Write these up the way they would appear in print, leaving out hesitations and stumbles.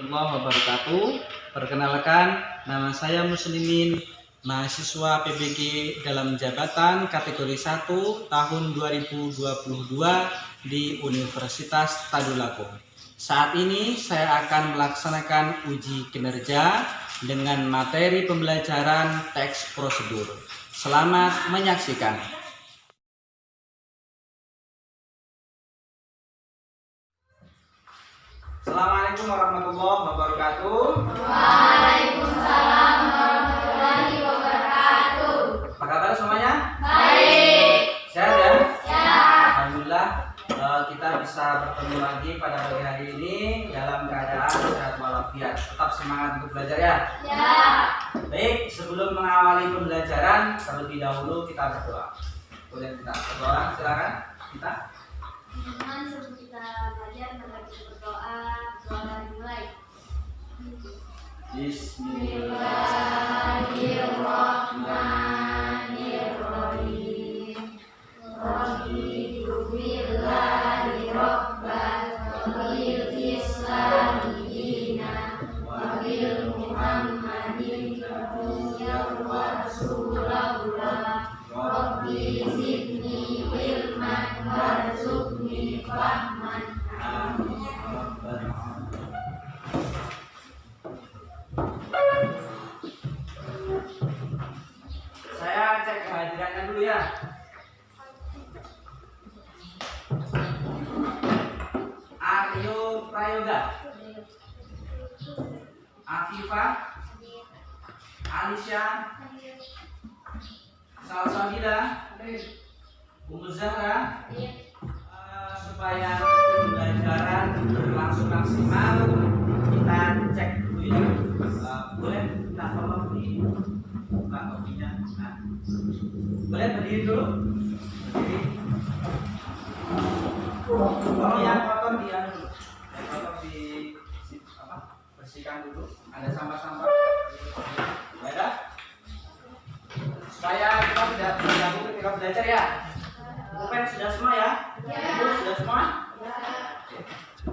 warahmatullahi wabarakatuh. Perkenalkan, nama saya Muslimin, mahasiswa PBG dalam jabatan kategori 1 tahun 2022 di Universitas Tadulako. Saat ini saya akan melaksanakan uji kinerja dengan materi pembelajaran teks prosedur. Selamat menyaksikan. Assalamualaikum warahmatullahi wabarakatuh. Waalaikumsalam warahmatullahi wabarakatuh. Apa kabar semuanya? Baik. Sehat ya? Sehat. Alhamdulillah kita bisa bertemu lagi pada pagi hari ini dalam keadaan sehat walafiat. Tetap semangat untuk belajar ya? Ya. Baik, sebelum mengawali pembelajaran terlebih dahulu kita berdoa. Boleh kita berdoa? Silakan kita. Teman-teman, sebelum kita belajar mari kita berdoa. Doa dimulai. Bismillahirrahmanirrahim. Raditu billahi rabban wa bil islami dinan wa bil muhammadin nabiyyan wa rasulallah. Rabbi zidni ilman warzuqni fahman. Amin. Saya cek kehadirannya dulu ya. Aryo Prayoga, Afifah, Alisha, Salsabila, Umu Zahra. Supaya pembelajaran berlangsung maksimal, kita cek dulu ya. Boleh kita tolong dibuka kopinya. Nah, boleh berdiri dulu. Berdiri. Tolong yang kotor dia dulu. Yang kotor bersihkan dulu. Ada sampah-sampah. Baiklah. Supaya kita tidak terganggu ketika belajar ya. Bukan sudah semua ya? Ibu sudah semua?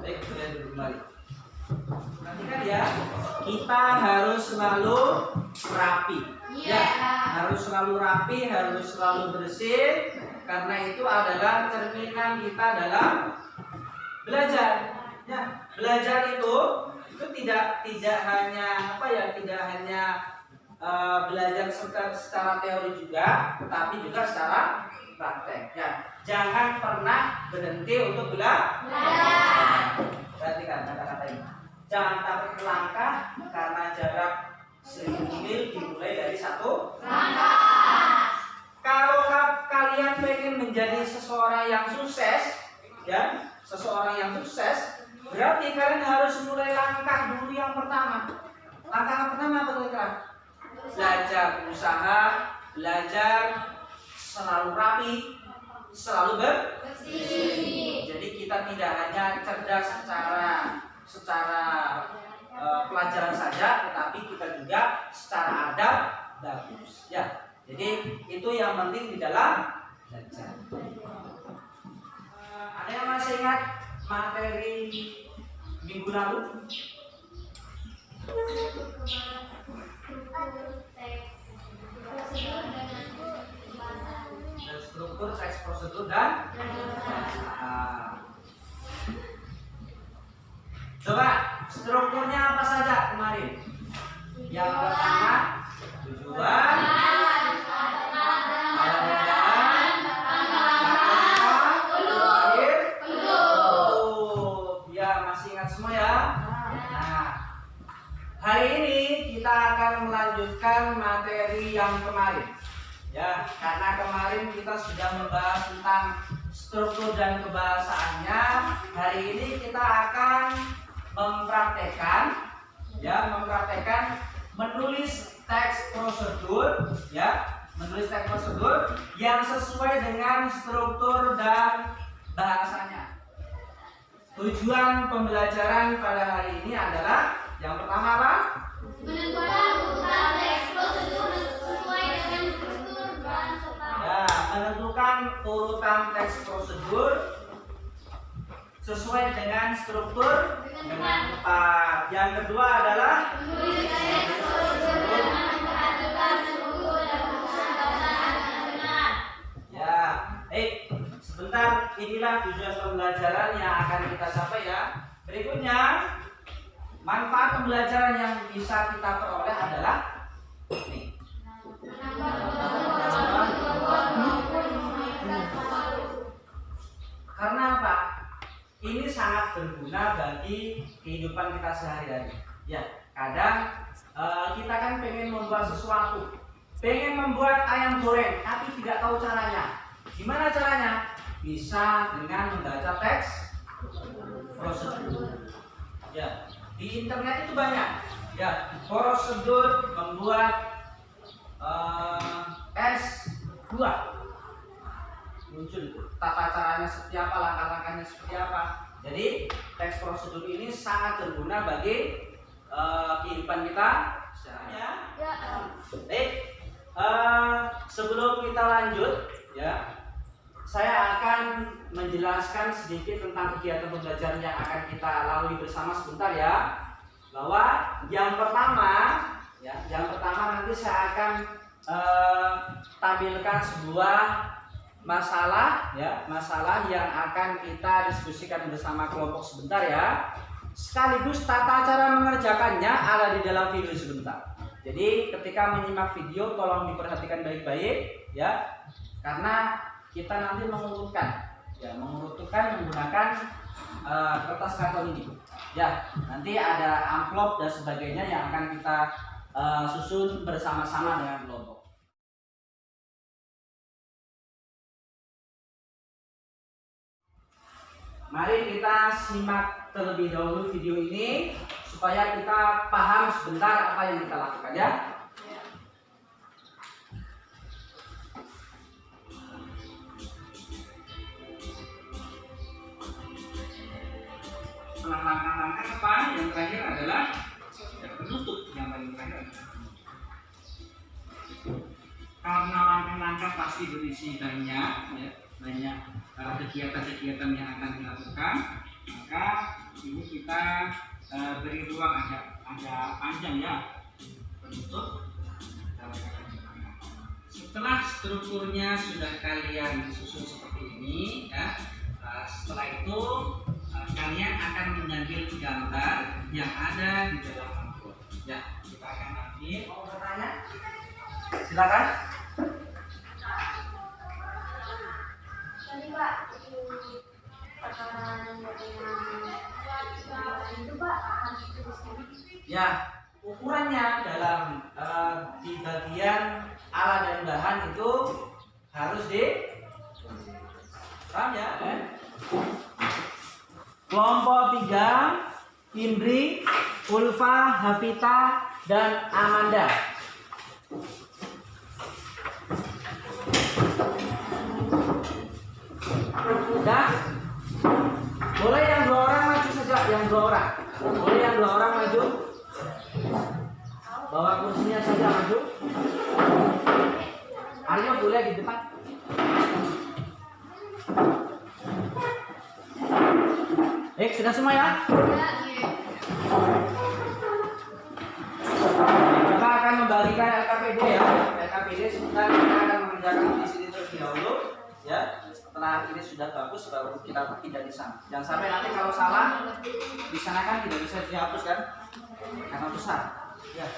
Baik, sudah duduk kembali. Perhatikan ya, kita harus selalu rapi. Ya, harus selalu rapi, harus selalu bersih. Karena itu adalah cerminan kita dalam belajar. Ya, belajar itu tidak hanya tidak hanya belajar secara teori juga, tetapi juga secara praktek. Ya, jangan pernah berhenti untuk belajar. Perhatikan kata-kata ini. Jangan takut melangkah karena jarak 1000 mil dimulai dari 1 langkah. Kalau kalian pengen menjadi seseorang yang sukses, ya, seseorang yang sukses, berarti kalian harus mulai langkah dulu yang pertama. Langkah yang pertama apa kira-kira? Belajar, usaha, belajar, selalu rapi, selalu bersih. Jadi kita tidak hanya cerdas secara pelajaran saja, tetapi kita juga secara adab bagus. Ya, jadi itu yang penting di dalam belajar. Ada yang masih ingat materi minggu lalu? Struktur teks prosedur dan coba strukturnya apa saja kemarin? Yang pertama tujuan, ya masih ingat semua ya. Nah, hari ini kita akan melanjutkan materi yang kemarin. Ya, karena kemarin kita sudah membahas tentang struktur dan kebahasaannya. Hari ini kita akan mempraktekkan menulis teks prosedur, ya, menulis teks prosedur yang sesuai dengan struktur dan bahasanya. Tujuan pembelajaran pada hari ini adalah yang pertama apa? Menentukan urutan teks prosedur sesuai dengan struktur bahasa. Ya, menentukan urutan teks prosedur sesuai dengan struktur dengan tepat. Yang kedua adalah ya, sebentar, inilah tujuan pembelajaran yang akan kita capai ya. Berikutnya, manfaat pembelajaran yang bisa kita peroleh adalah ini. Karena apa? Ini sangat berguna bagi kehidupan kita sehari-hari. Ya, kadang kita kan pengen membuat sesuatu, pengen membuat ayam goreng, tapi tidak tahu caranya. Gimana caranya? Bisa dengan membaca teks prosedur. Ya, di internet itu banyak. Ya, prosedur membuat es buah. Muncul tata caranya seperti apa, langkah-langkahnya seperti apa. Jadi teks prosedur ini sangat berguna bagi kehidupan kita sehari-hari. Sebelum kita lanjut, ya, saya akan menjelaskan sedikit tentang kegiatan pembelajaran yang akan kita lalui bersama sebentar ya. Bahwa yang pertama nanti saya akan tampilkan sebuah masalah yang akan kita diskusikan bersama kelompok sebentar ya. Sekaligus tata cara mengerjakannya ada di dalam video sebentar. Jadi ketika menyimak video tolong diperhatikan baik-baik ya, karena kita nanti mengurutkan menggunakan kertas karton ini ya. Nanti ada amplop dan sebagainya yang akan kita susun bersama-sama dengan kelompok. Mari kita simak terlebih dahulu video ini supaya kita paham sebentar apa yang kita lakukan ya. Setelah langkah-langkah apa? Yang terakhir adalah penutup. Yang paling terakhir karena langkah-langkah pasti berisi banyak ya, banyak kegiatan-kegiatan yang akan dilakukan, maka ini kita beri ruang agak panjang ya. Penutup. Setelah strukturnya sudah kalian susun seperti ini ya, setelah itu kalian akan mengambil gambar yang ada di dalam amplop. Ya, kita akan ambil. Mau bertanya? Silakan. Tadi Pak, itu takaran itu Pak harus dituliskan. Ya, ukurannya dalam di bagian alat dan bahan itu harus di paham ya? Kelompok 3, Indri, Ulfa, Hafita, dan Amanda. Sudah? Boleh yang 2 orang maju saja, yang 2 orang. Boleh yang 2 orang maju. Bawa kursinya saja maju. Aryo boleh di depan. Sudah semua ya? Kita akan membagikan LKPD ya. LKPD sebentar kita akan mengerjakan di sini terlebih dahulu ya. Setelah ini sudah bagus baru kita pindah di sana. Jangan sampai nanti kalau salah di sana kan tidak bisa dihapus kan? Karena besar. Ya.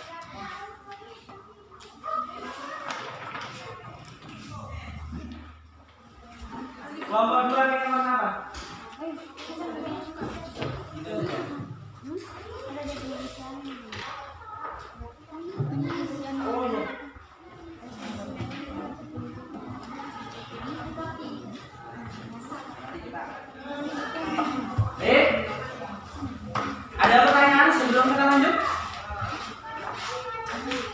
Kelompok 2 kita mana apa? Oh iya. Ada pertanyaan sebelum kita lanjut?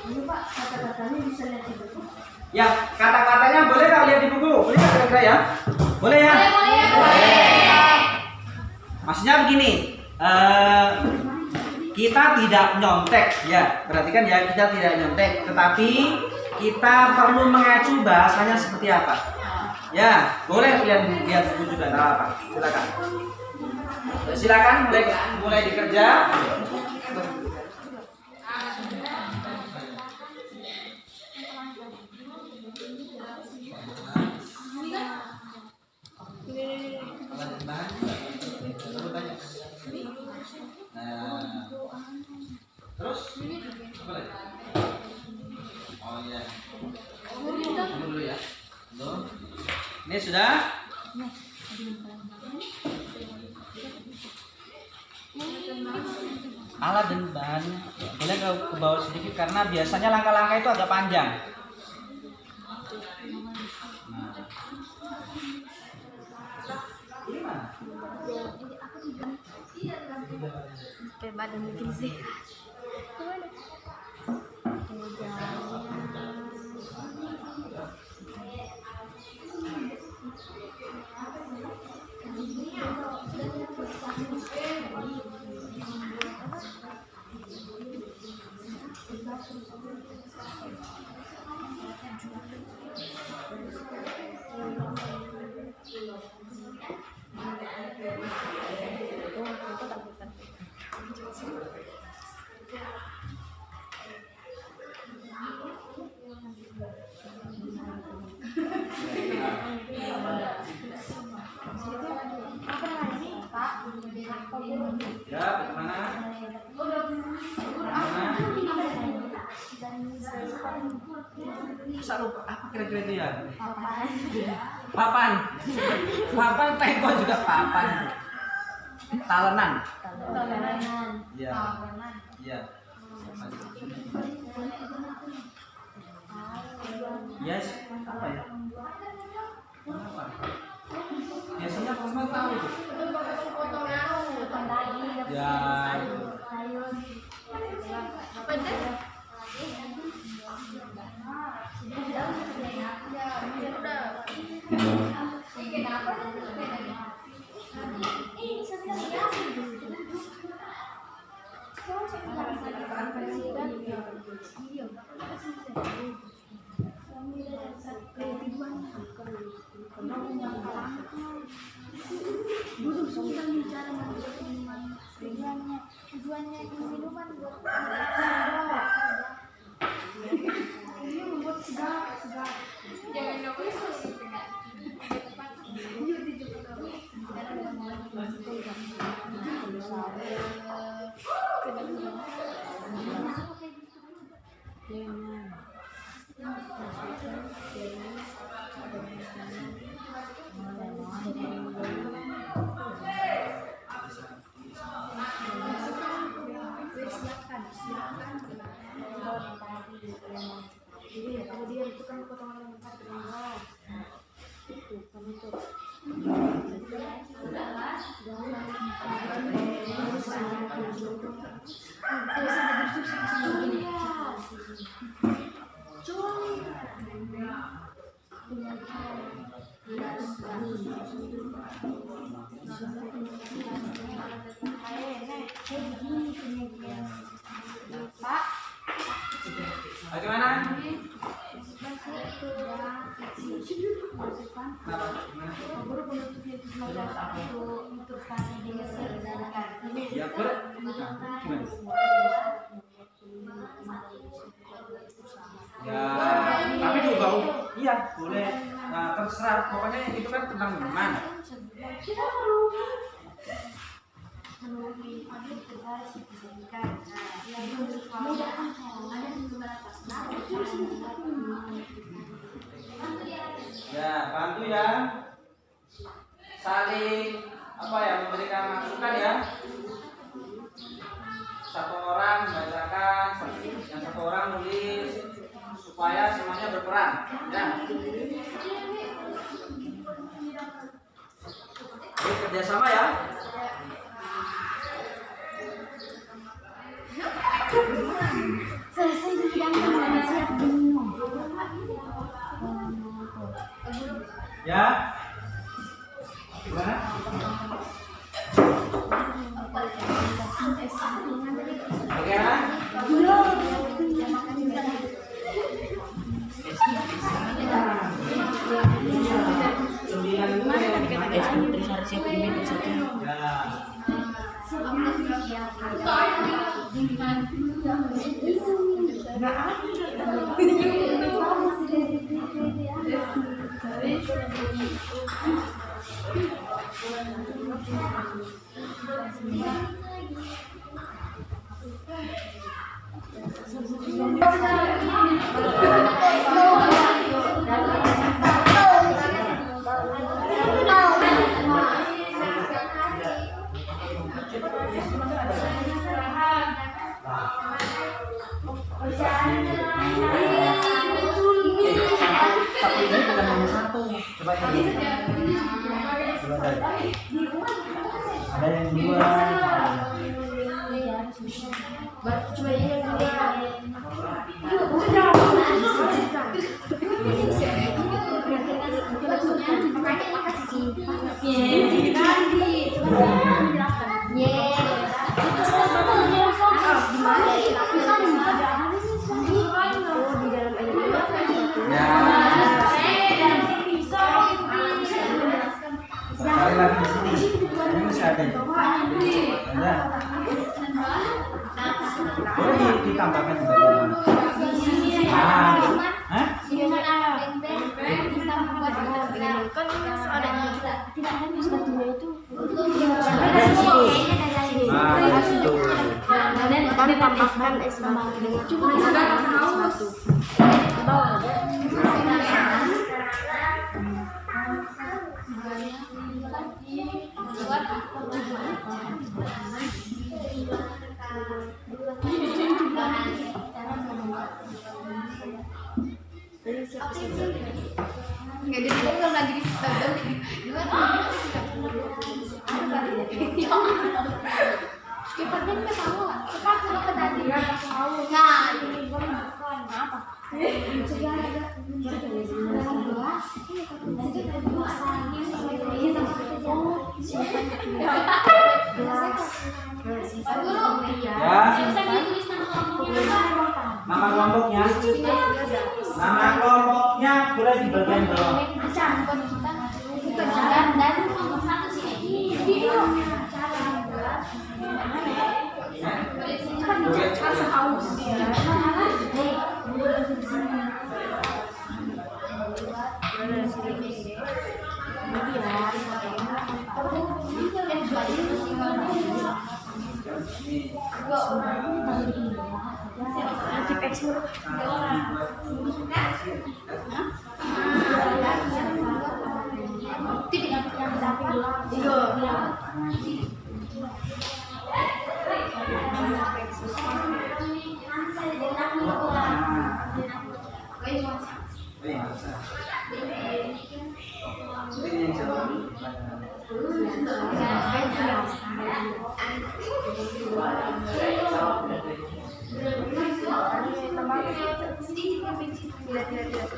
Ini Pak, kata-katanya bisa lihat di buku. Ya, kata-katanya boleh nggak lihat di buku? Boleh nggak kira-kira ya? Boleh ya? Boleh. Maksudnya begini, kita tidak nyontek ya, perhatikan ya, kita tidak nyontek, tetapi kita perlu mengacu bahasanya seperti apa. Ya, boleh lihat buku juga, tak apa, silakan. Silakan mulai dikerja. Nah, terus apa lagi? Oh iya. Tunggu dulu ya. Belum. Ini sudah. Alat dan bahan boleh ke bawah sedikit karena biasanya langkah-langkah itu agak panjang. Nah. Ini mana? Badan bikin sih. Ya, bagaimana? Bisa lupa apa kira-kira itu ya? Papan. Papan tempo juga papan. Talenan. Iya. Iya. Yes, apa ya? Apa? Biasanya Kosma tahu. Ya. Tujuannya minuman buat ini membuat segar. Jangan lupa jadi kemudian itu kan potongan yang itu penutup. Pak, bagaimana? Ya, ya, tapi juga iya boleh. Nah, terserah. Pokoknya itu kan tentang minuman. Ya, bantu ya. Saling apa ya, memberikan masukan ya. Satu orang membacakan, yang satu orang nulis supaya semuanya berperan. Ya. Jadi kerjasama ya. selesai bidang siap minum. Ya. Gimana? Bagaimana? Sembilan siapa yang minum saja. Tapi ini bukan nomor satu. Coba cari. Ada yang dua. Cari lagi di sini. Ini masih ada. Ada. Boleh ditambahkan juga. Hah? Kami tambahkan es batu dengan batu. Nama kelompoknya. Nama kelompoknya boleh di bagian bawah.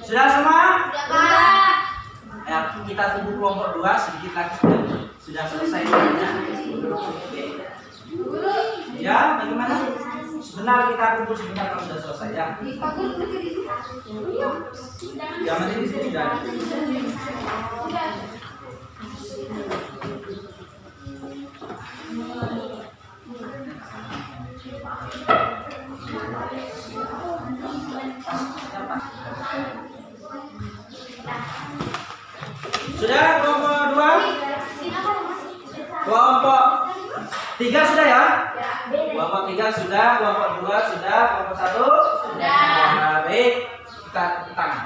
Sudah semua? Ya, kita tunggu kelompok 2 sedikit lagi sudah selesai. Ya, bagaimana? Sebentar kita tunggu sebentar kalau sudah selesai ya. Jangan ini sudah. Sudah kelompok 2? Kelompok 3 sudah ya? Kelompok 3 sudah, kelompok 2 sudah, kelompok 1 sudah. Nah, baik, kita tangan.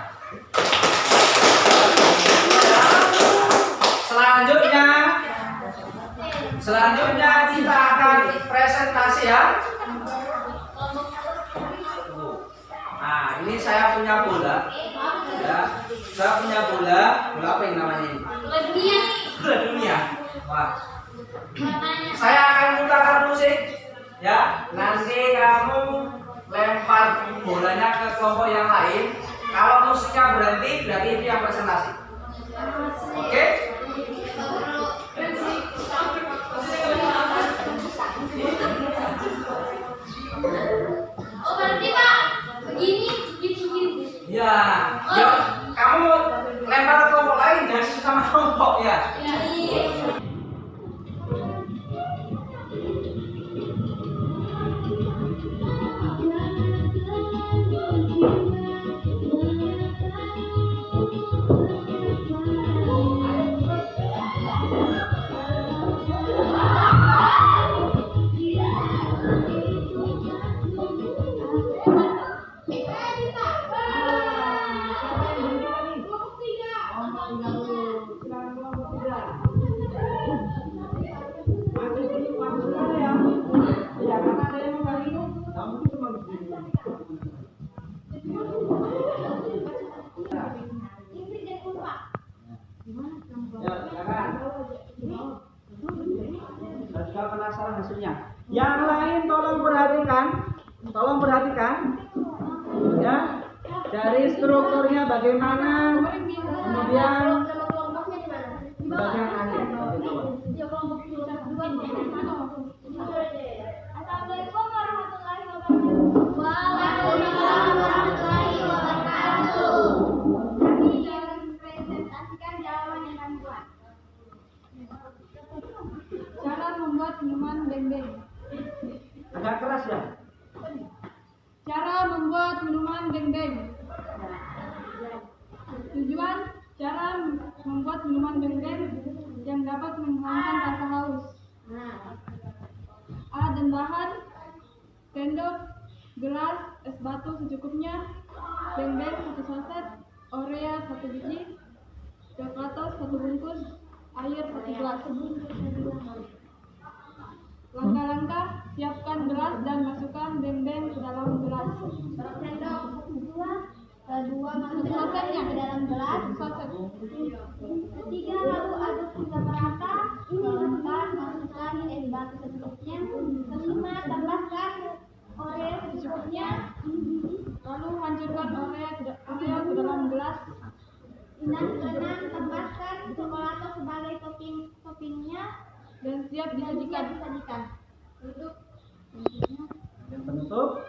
Selanjutnya kita akan presentasi ya. Nah, ini saya punya bola. Ya, saya punya bola. Bola apa yang namanya ini? Bola dunia. Bola dunia. Wah. Saya akan putarkan musik. Ya, nanti kamu lempar bolanya ke kelompok yang lain. Kalau musiknya berhenti, berarti itu yang presentasi. Oke? Oh, berarti Pak, begini. Ya, ya, kamu lempar ke kelompok lain, jangan sama kelompok ya. Ya. Kalau penasaran hasilnya. Yang lain tolong perhatikan. Tolong perhatikan. Ya. Dari strukturnya bagaimana. Kemudian bagian akhir. Assalamualaikum warahmatullahi wabarakatuh. Waalaikumsalam warahmatullahi wabarakatuh. Kami akan presentasikan jawaban yang kami buat. Cara membuat minuman beng-beng. Agak keras ya. Cara membuat minuman beng-beng. Tujuan cara membuat minuman beng-beng yang dapat menghilangkan rasa haus. Alat dan bahan: sendok, gelas, es batu secukupnya, beng-beng 1 saset, Orea 1 biji, coklatos 1 bungkus, air 1 gelas. Langkah-langkah: siapkan gelas dan masukkan beng-beng ke dalam gelas. Sendok 2 masukkan ke dalam gelas. Ketiga, lalu aduk hingga merata. Keempat, masukkan es batu secukupnya. Kelima, tambahkan Oreo secukupnya. Lalu hancurkan Oreo ke dalam gelas. Keenam, tambahkan coklatos sebagai toppingnya dan siap disajikan. Penutup.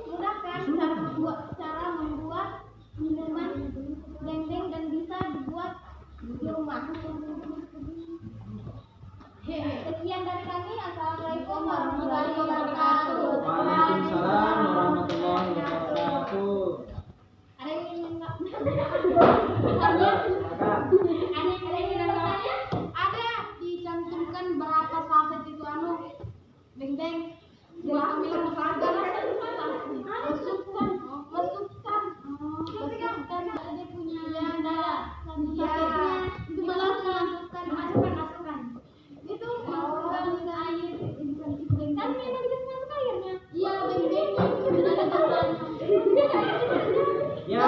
Mudahkan cara membuat minuman beng-beng dan bisa dibuat di rumah. Sekian dari kami. Assalamualaikum warahmatullahi wabarakatuh. Waalaikumsalam warahmatullahi wabarakatuh. Ada yang ingin Silakan. Ada dicantumkan berapa saset itu beng-beng. Masukkan ada punya masukkan itu masukkan air kan memang bisa masuk airnya. Iya, Ya,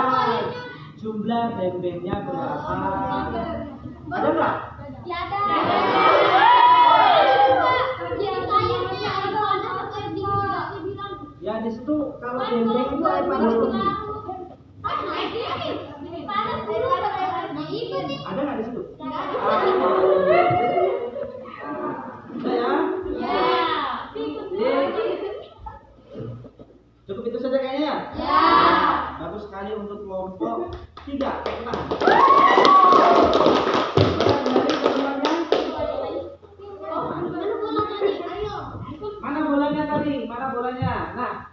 jumlah beng-bengnya berapa? Ada nggak? Ya ada. Ya di situ kalau beng-beng itu air panas dulu. Ada nggak di situ? Ada ya? Cukup itu saja kayaknya ya? Bagus sekali untuk kelompok 3. Tenang. Mana bolanya tadi? Mana bolanya? Nah.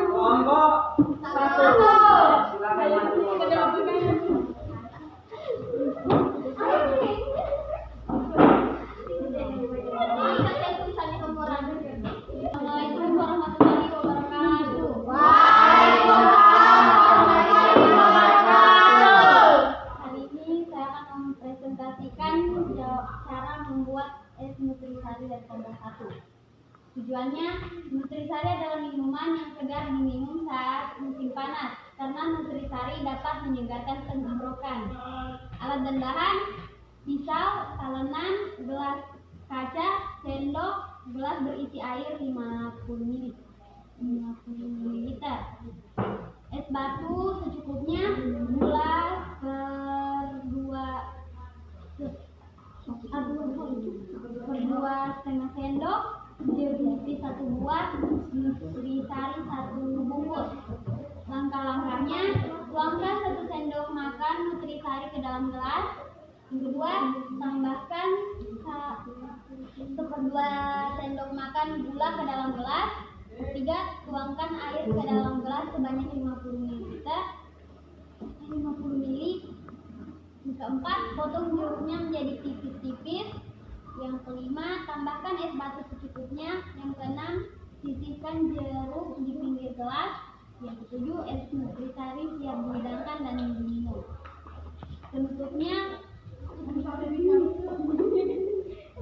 Kelompok 1. Silakan maju kelompok 1. Assalamualaikum warahmatullahi wabarakatuh. Hari ini saya akan mempresentasikan cara membuat es nutrisari dari tambah 1. Tujuannya, nutrisari adalah minuman yang segar diminum saat musim panas karena nutrisari dapat menyegarkan tenggorokan. Alat dan bahan: pisau, talenan, gelas kaca, sendok, gelas berisi air 50 ml, es batu secukupnya, gelas per 2,5 sendok, jeruk 1 buah, nutrisari 1 bungkus. Langkah-langkahnya: tuangkan 1 sendok makan nutrisari ke dalam gelas. Yang kedua, tambahkan 1/2 sendok makan gula ke dalam gelas. Ketiga, tuangkan air ke dalam gelas sebanyak 50 ml. Yang keempat, potong jeruknya menjadi tipis-tipis. Yang kelima, tambahkan es batu secukupnya. Yang keenam, sisihkan jeruk di pinggir gelas. Yang ketujuh, es nutrisari siap dihidangkan dan diminum. Penutupnya,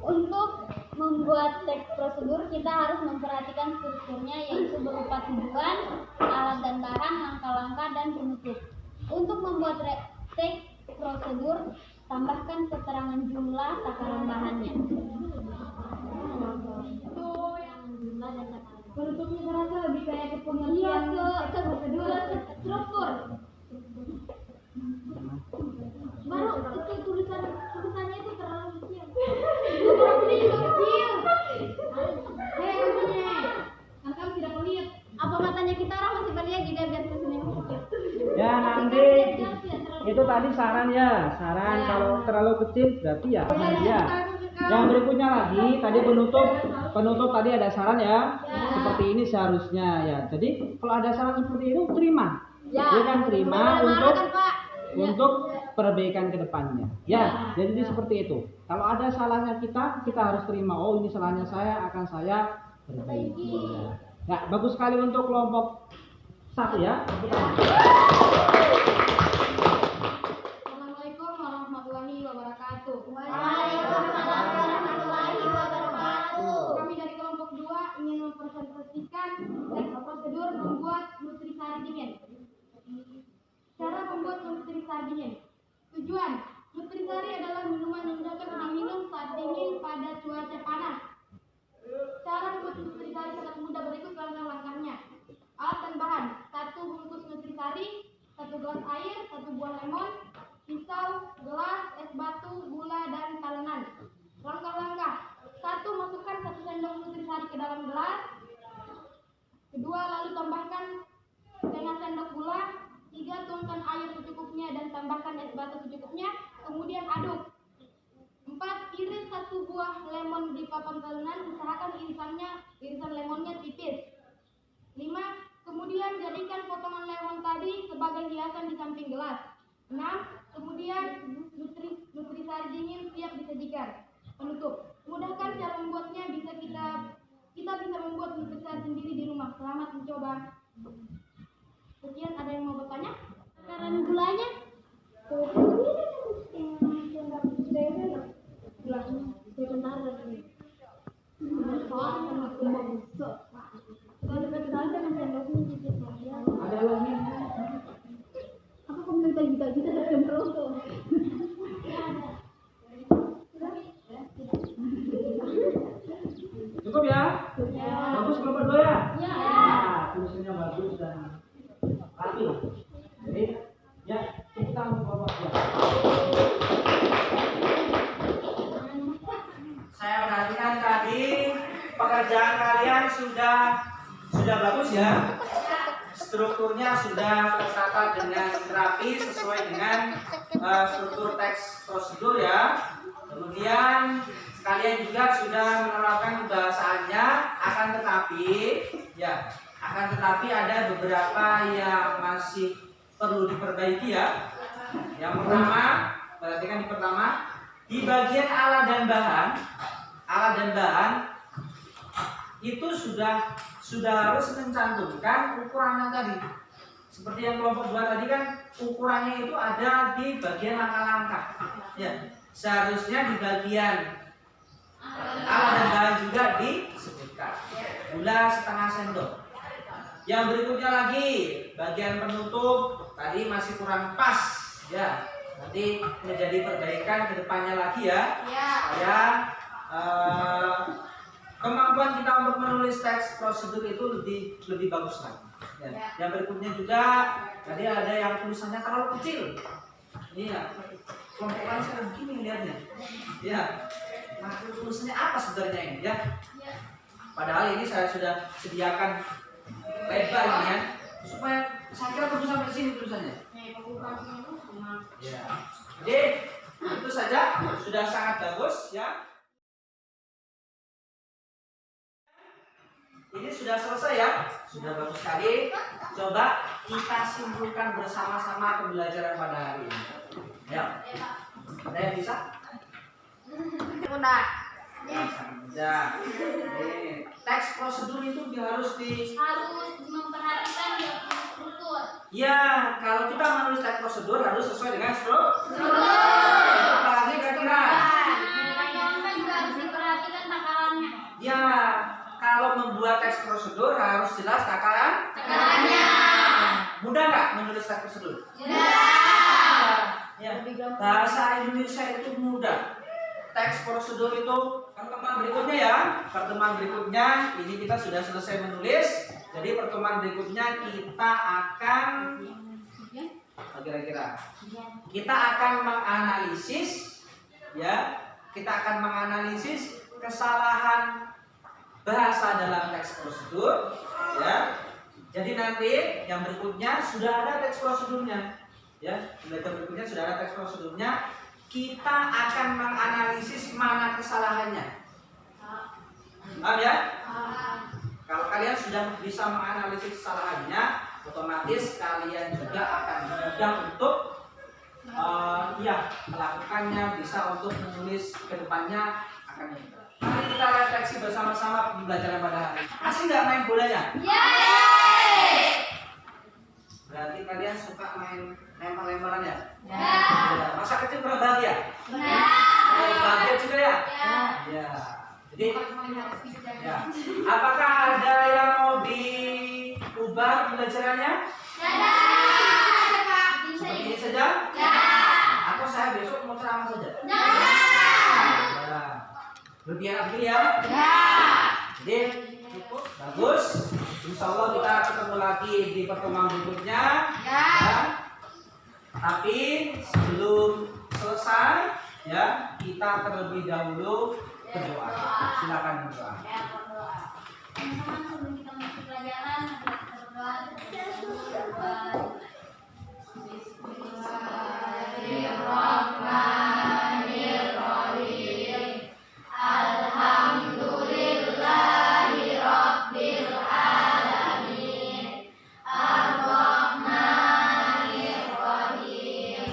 untuk membuat teks prosedur kita harus memperhatikan strukturnya, yaitu berupa tujuan, alat dan barang, langkah-langkah, dan penutup. Untuk membuat teks prosedur, tambahkan keterangan jumlah takaran bahannya. Penutupnya terasa lebih kayak ke pengertian ke struktur. Baru itu tulisannya itu terlalu kecil. Hei kamu tidak melihat. Apa matanya kita orang masih melihat juga biar tulisannya kecil. Ya nanti itu tadi saran ya, saran kalau terlalu kecil berarti ya. Yang berikutnya lagi tadi penutup tadi ada saran ya, seperti ini seharusnya ya. Jadi kalau ada saran seperti itu terima, dia kan terima untuk perbaikan ke depannya. Ya, jadi seperti itu. Kalau ada salahnya kita harus terima. Oh ini salahnya saya, akan saya perbaiki. Ya, bagus sekali untuk kelompok 1 ya. Assalamualaikum warahmatullahi wabarakatuh. Waalaikumsalam warahmatullahi wabarakatuh. Kami dari kelompok 2 ingin mempresentasikan teks prosedur membuat nutrisari dingin. Cara membuat nutrisari dingin. Tujuan, nutrisari adalah minuman yang cocok diminum saat dingin pada cuaca panas. Cara membuat nutrisari sangat mudah, berikut langkah-langkahnya. Alat dan bahan: 1 bungkus nutrisari, 1 gelas air, 1 buah lemon, pisau, gelas, es batu, gula, dan talenan. Langkah-langkah: 1. Masukkan 1 sendok nutrisari ke dalam gelas. 2. Lalu tambahkan setengah sendok gula. 3. Tuangkan air secukupnya dan tambahkan es batu secukupnya. Kemudian aduk. 4. Iris 1 buah lemon di papan talenan. Usahakan irisan lemonnya tipis. 5. Kemudian jadikan potongan lemon tadi sebagai hiasan di samping gelas. 6. Kemudian nutrisari dingin siap disajikan. Penutup. Mudahkan cara membuatnya, kita bisa membuat nutrisari sendiri di rumah. Selamat mencoba. Sekian, ada yang mau bertanya? Takaran gulanya? Ada lagi? Apa komentar kita dari merosot? Cukup ya? Bagus kelompok 2 ya? Ya. Nah, tulisannya bagus dan rapi lah. Jadi ya kita kelompok 2. Saya perhatikan tadi pekerjaan kalian sudah bagus ya. Strukturnya sudah tertata dengan rapi sesuai dengan struktur teks prosedur ya. Kemudian kalian juga sudah menerapkan kebahasaannya, akan tetapi ada beberapa yang masih perlu diperbaiki ya. Yang pertama, perhatikan di pertama, di bagian alat dan bahan itu sudah harus mencantumkan ukurannya tadi. Seperti yang kelompok 2 tadi kan ukurannya itu ada di bagian langkah-langkah. Ya, seharusnya di bagian alat dan bahan juga disebutkan. Gula setengah sendok. Yang berikutnya lagi bagian penutup tadi masih kurang pas ya. Nanti menjadi perbaikan ke depannya lagi ya. Supaya kemampuan kita untuk menulis teks prosedur itu lebih bagus lagi. Ya. Yang berikutnya juga tadi ada yang tulisannya terlalu kecil. Iya. Kelompok lain sekarang begini lihatnya. Ya. Nah, tulisannya apa sebenarnya ini ya? Padahal ini saya sudah sediakan lebar ini ya, supaya saya kira bagus sampai sini tulisannya. Ya. Jadi itu saja sudah sangat bagus ya. Ini sudah selesai ya, sudah bagus sekali. Coba kita simpulkan bersama-sama pembelajaran pada hari ini. Ya, ada yang bisa? Udah. Ya, teks prosedur itu harus Harus memperhatikan struktur. Ya, kalau kita menulis teks prosedur harus sesuai dengan struktur. Apalagi kira-kira. Kan juga harus diperhatikan takarannya. Ya, kalau membuat teks prosedur harus jelas Takarannya. Mudah nggak menulis teks prosedur? Ya, bahasa Indonesia itu mudah. Teks prosedur itu pertemuan berikutnya ya. Pertemuan berikutnya ini kita sudah selesai menulis. Jadi pertemuan berikutnya kita akan kira-kira kita akan menganalisis ya. Kita akan menganalisis kesalahan bahasa dalam teks prosedur ya. Jadi nanti yang berikutnya sudah ada teks prosedurnya ya. Belajar berikutnya sudah ada teks prosedurnya. Kita akan menganalisis mana kesalahannya. Paham ya? Kalau kalian sudah bisa menganalisis kesalahannya, otomatis kalian juga akan mudah untuk melakukannya, bisa untuk menulis ke depannya akan mudah. Mari kita refleksi bersama-sama pembelajaran pada hari ini. Asik nggak main bolanya? Berarti kalian suka main lempar-lemparan ya? Ya. Masa kecil pernah bahagia? Bahagia juga ya? Ya. Jadi, ya. Apakah ada yang mau diubah pembelajarannya? Seperti ini saja? Atau saya besok mau ceramah saja? Ya. Berbiar ya? Jadi cukup bagus. Insya Allah kita ketemu lagi di pertemuan berikutnya. Ya. Tapi sebelum selesai ya kita terlebih dahulu berdoa. Silakan berdoa. Teman-teman, sebelum kita masuk pelajaran, mari kita berdoa. Bismillahirrahmanirrahim. Alhamdulillahirabbil alamin. Ar-Rahmanir-Rahim.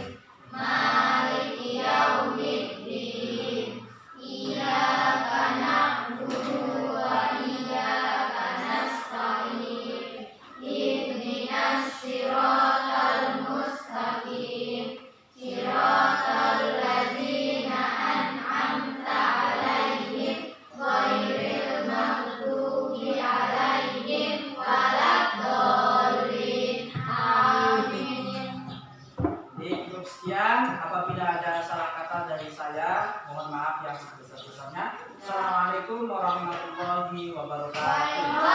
Maliki yaumiddin. Iyyaka na'budu wa iyyaka nasta'in. Ihdinas siratal mustaqim. Siratal ladzina an'amta 'alaihim ghairil maghdubi 'alaihim waladdallin. Amin. Cukup sekian. Apabila ada salah kata dari saya, mohon maaf yang sebesar-besarnya. Assalamualaikum warahmatullahi wabarakatuh.